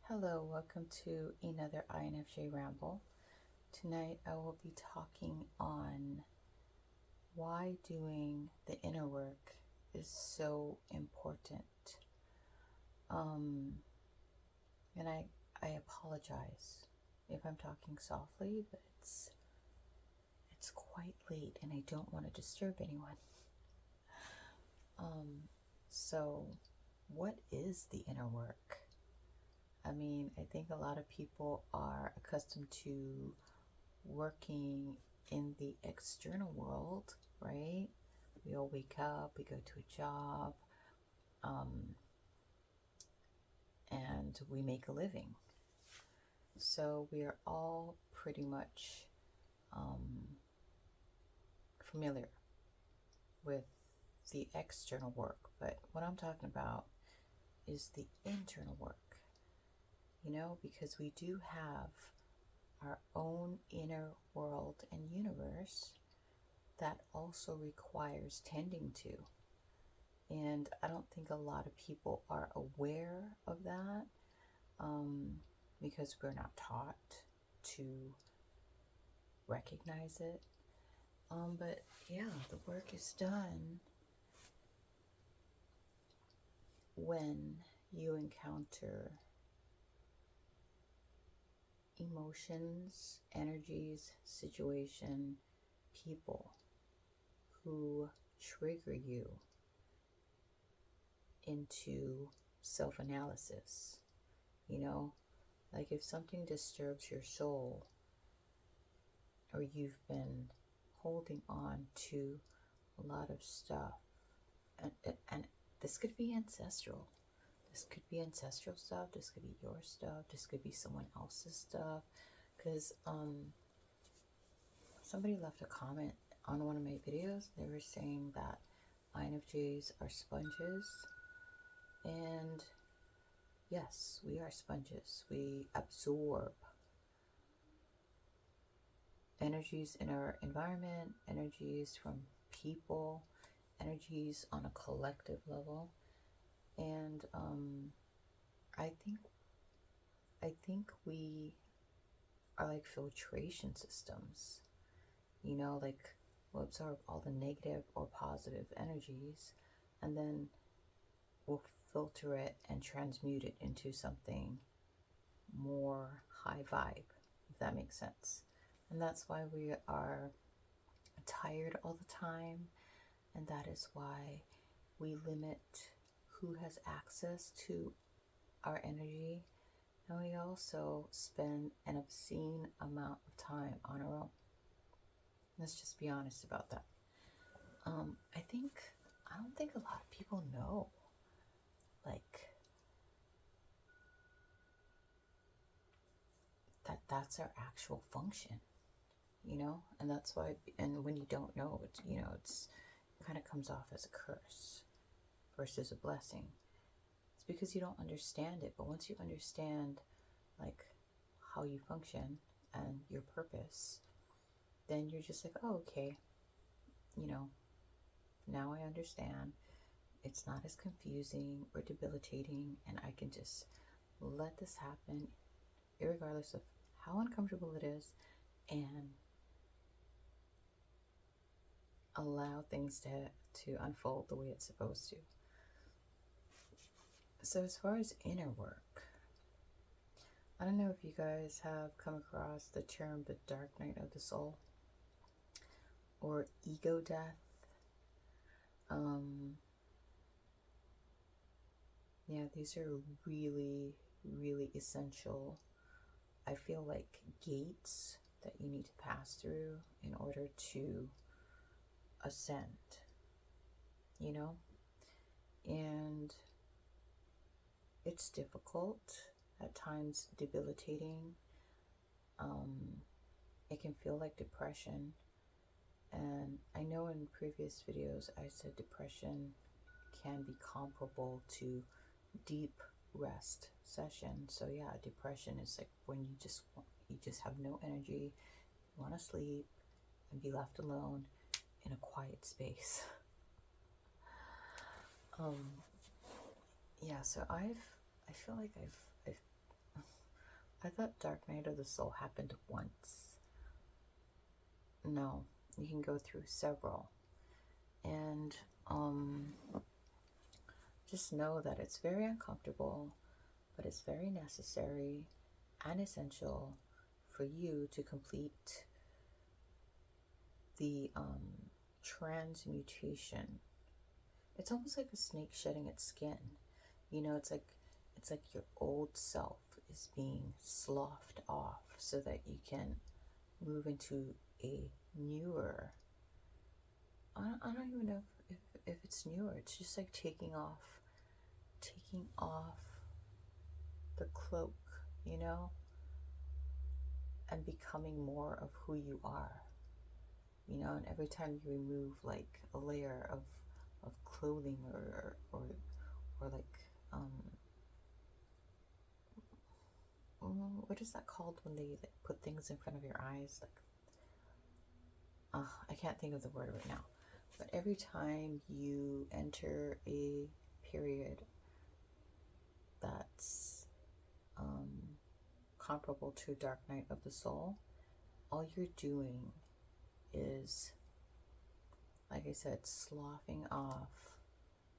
Hello, welcome to another INFJ ramble. Tonight I will be talking on why doing the inner work is so important. Um, and I apologize if I'm talking softly, but it's quite late and I don't want to disturb anyone. Um, so what is the inner work? I mean, I think a lot of people are accustomed to working in the external world, right? We all wake up, we go to a job, um, and we make a living. So we are all pretty much familiar with the external work. But what I'm talking about is the internal work, because we do have our own inner world and universe that also requires tending to. And I don't think a lot of people are aware of that because we're not taught to recognize it. But yeah, the work is done when you encounter emotions, energies, situation, people who trigger you into self-analysis. Like if something disturbs your soul, or you've been holding on to a lot of stuff, and this could be ancestral. This could be ancestral stuff. This could be your stuff. This could be someone else's stuff. Because somebody left a comment on one of my videos. They were saying that INFJs are sponges, and yes, we are sponges. We absorb energies in our environment, energies from people, energies on a collective level. And I think we are like filtration systems. Like we'll absorb all the negative or positive energies, and then we'll filter it and transmute it into something more high vibe, if that makes sense. And that's why we are tired all the time, and that is why we limit who has access to our energy, and we also spend an obscene amount of time on our own. Let's just be honest about that. I don't think a lot of people know, like, that's our actual function, and that's why, and when you don't know, it kind of comes off as a curse versus a blessing. It's because you don't understand it, but once you understand, like, how you function and your purpose, then you're just like, oh, okay, now I understand. It's not as confusing or debilitating, and I can just let this happen, irregardless of how uncomfortable it is, and allow things to unfold the way it's supposed to. So as far as inner work, I don't know if you guys have come across the term the dark night of the soul or ego death. Yeah, these are really, really essential. I feel like gates that you need to pass through in order to ascend, and it's difficult, at times debilitating. It can feel like depression, and I know in previous videos I said depression can be comparable to deep rest session. So yeah, depression is like when you just have no energy, you want to sleep and be left alone in a quiet space. Yeah, so I feel like I've I thought Dark Night of the Soul happened once. No, you can go through several. And just know that it's very uncomfortable, but it's very necessary and essential for you to complete the transmutation. It's almost like a snake shedding its skin. You know, it's like your old self is being sloughed off so that you can move into a newer. I don't even know if it's newer. It's just like taking off the cloak, you know, and becoming more of who you are. You know, and every time you remove like a layer of clothing or like what is that called when they like, put things in front of your eyes? Like, I can't think of the word right now. But every time you enter a period that's comparable to Dark Night of the Soul, all you're doing is, like I said, sloughing off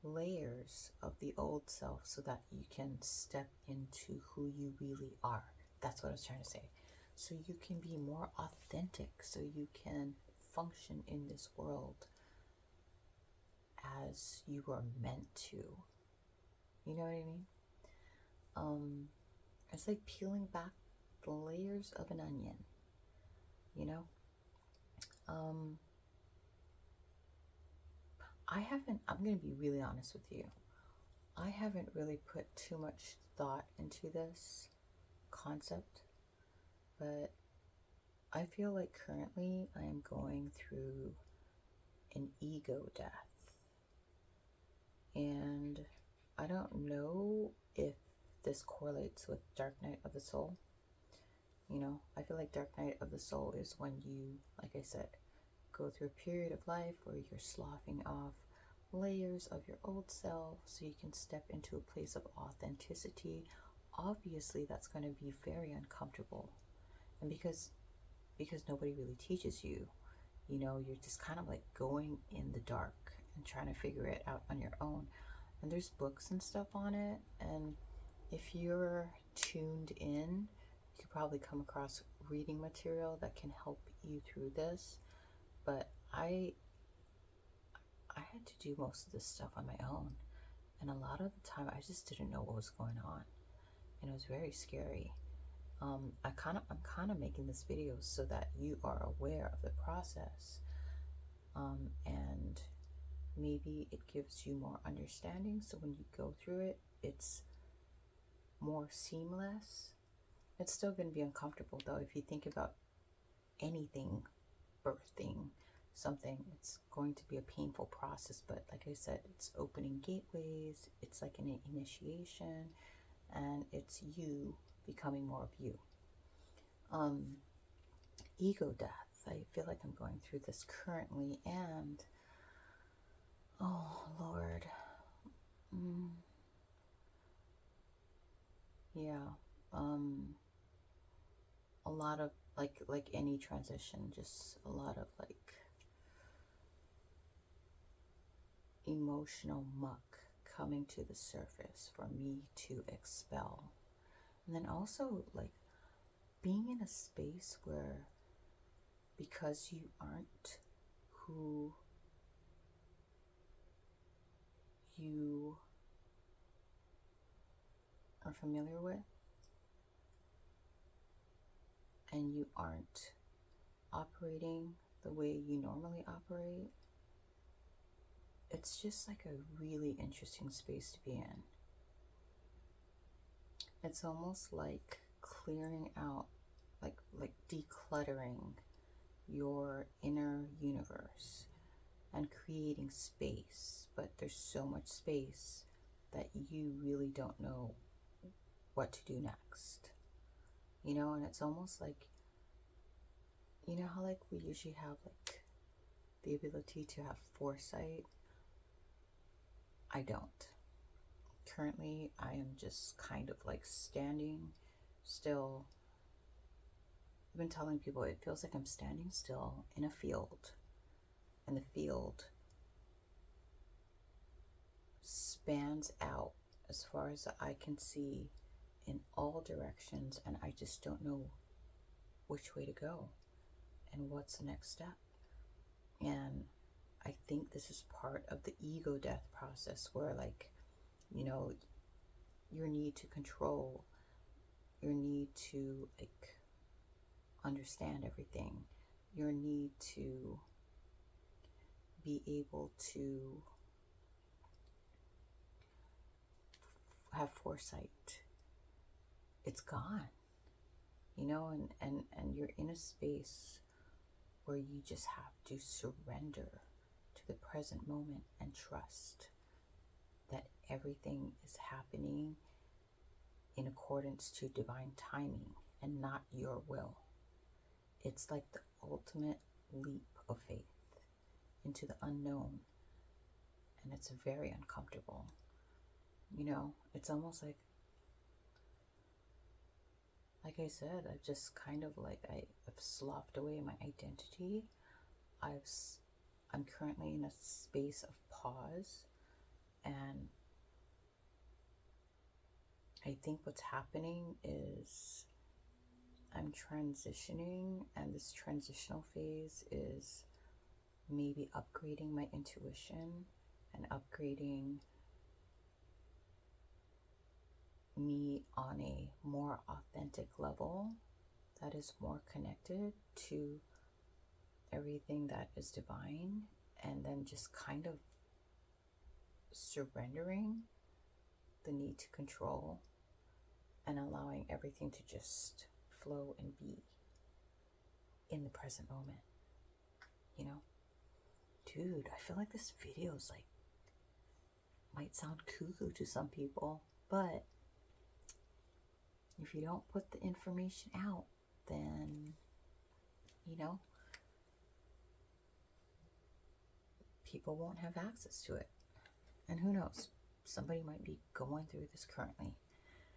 layers of the old self so that you can step into who you really are. That's what I was trying to say. So you can be more authentic, so you can function in this world as you are meant to. You know what I mean? It's like peeling back the layers of an onion, you know? I'm going to be really honest with you. I haven't really put too much thought into this concept, but I feel like currently I am going through an ego death. And I don't know if this correlates with Dark Night of the Soul. You know, I feel like Dark Night of the Soul is when you, like I said, go through a period of life where you're sloughing off layers of your old self so you can step into a place of authenticity. Obviously, that's going to be very uncomfortable. And because nobody really teaches you, you know, you're just kind of like going in the dark and trying to figure it out on your own. And there's books and stuff on it, and if you're tuned in, you could probably come across reading material that can help you through this. But I had to do most of this stuff on my own, and a lot of the time I just didn't know what was going on, and it was very scary. I'm kind of making this video so that you are aware of the process, and maybe it gives you more understanding. So when you go through it, it's more seamless. It's still going to be uncomfortable though. If you think about anything, birthing something, it's going to be a painful process. But like I said, it's opening gateways. It's like an initiation, and it's you becoming more of you. Ego death. I feel like I'm going through this currently, and oh Lord, yeah, a lot of like any transition, just a lot of like emotional muck coming to the surface for me to expel. And then also like being in a space where, because you aren't who you are familiar with, and you aren't operating the way you normally operate, it's just like a really interesting space to be in. It's almost like clearing out, like decluttering your inner universe and creating space. But there's so much space that you really don't know what to do next. You know, and it's almost like, you know how like we usually have like the ability to have foresight? I don't. Currently, I am just kind of like standing still, I've been telling people it feels like I'm standing still in a field, and the field spans out as far as the eye can see in all directions, and I just don't know which way to go and what's the next step. And I think this is part of the ego death process where, like, you know, your need to control, your need to, like, understand everything, your need to be able to have foresight, it's gone, you know, and you're in a space where you just have to surrender to the present moment and trust that everything is happening in accordance to divine timing and not your will. It's like the ultimate leap of faith into the unknown, and it's very uncomfortable. You know, it's almost like I said, I've just kind of like, I've sloughed away my identity. I'm currently in a space of pause, and I think what's happening is I'm transitioning, and this transitional phase is maybe upgrading my intuition and upgrading me on a more authentic level that is more connected to everything that is divine, and then just kind of surrendering the need to control and allowing everything to just flow and be in the present moment. You know, dude, I feel like this video is like, might sound cuckoo to some people, but if you don't put the information out, then, you know, people won't have access to it. And who knows, somebody might be going through this currently.